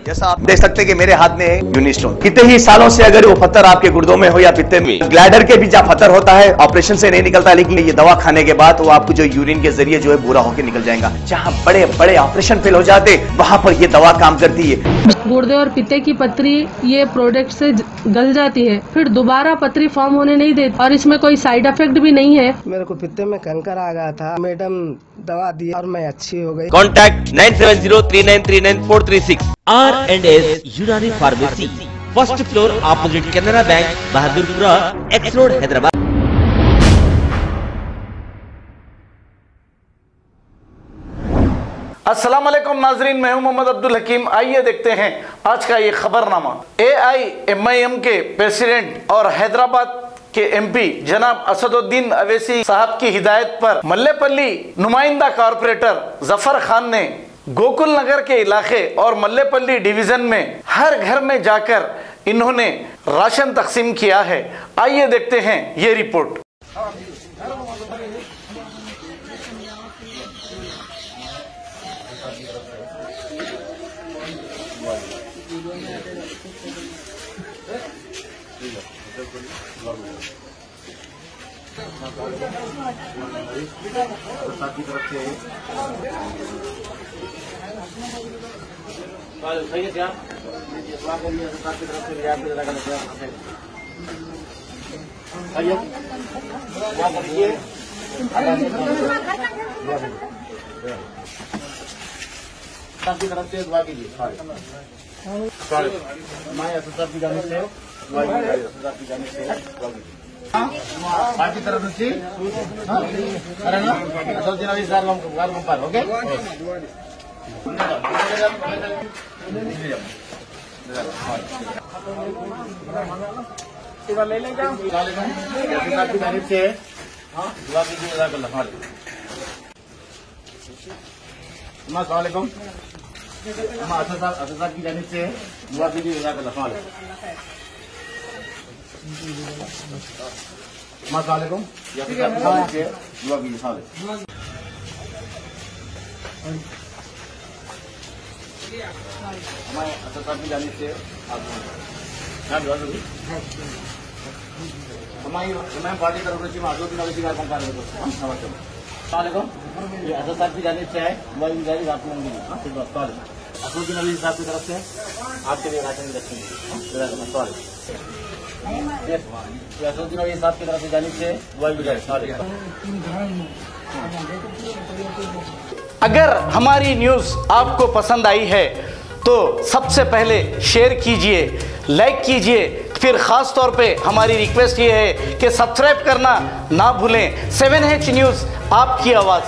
जैसा आप देख सकते हैं कि मेरे हाथ में है यूनिस्टोन। कितने ही सालों से अगर वो पत्थर आपके गुर्दों में हो या पित्ते में, ग्लैडर के भी जब पत्थर होता है ऑपरेशन से नहीं निकलता, लेकिन ये दवा खाने के बाद वो आपको जो यूरिन के जरिए जो है बुरा होकर निकल जाएगा। जहाँ बड़े बड़े ऑपरेशन फेल हो जाते वहां पर ये दवा काम करती है। गुर्दे और पित्ते की पथरी ये प्रोडक्ट से गल जाती है, फिर दोबारा पथरी फॉर्म होने नहीं देती और इसमें कोई साइड इफेक्ट भी नहीं है। मेरे को पित्ते में कैंकर आ गया था, मैडम दवा दी और मैं अच्छी हो गई। कॉन्टैक्ट 9703939436 R&S यूनानी pharmacy, first floor opposite Canara bank, Bahadurpura, x road, Hyderabad. अस्सलाम वालेकुम नाजरीन, मैं हूं मोहम्मद अब्दुल हकीम। आइए देखते हैं आज का ये खबरनामा। AIMIM के प्रेसिडेंट और हैदराबाद के MP जनाब असदुद्दीन अवैसी साहब की हिदायत पर मल्लेपल्ली नुमाइंदा कॉरपोरेटर जफर खान ने गोकुल नगर के इलाके और मल्लेपल्ली डिवीजन में हर घर में जाकर इन्होंने राशन तकसीम किया है। आइए देखते हैं ये रिपोर्ट। सबकी तरफ से दुआ कीजिए। बाकी तरफ से अरे ना ओके। ले लेंगे से दुआ कीजिए। अस्सलामुअलैकुम। असद साहब की जानिब से दुआ कीजिए। अस्सलामुअलैकुम। दुआ कीजिए। हमारे असद साहब की जानिब से हमारी पार्टी तरफ से असदुद्दीन अवैसी का असद साहब की जानिब से है असदुद्दीन अवैसी साहब की तरफ से आपके लिए राशन रखेंगे। असदुद्दीन अवैसी साहब की तरफ से जानिब से अगर हमारी न्यूज़ आपको पसंद आई है तो सबसे पहले शेयर कीजिए, लाइक कीजिए, फिर ख़ास तौर पे हमारी रिक्वेस्ट ये है कि सब्सक्राइब करना ना भूलें। 7H न्यूज़, आपकी आवाज़।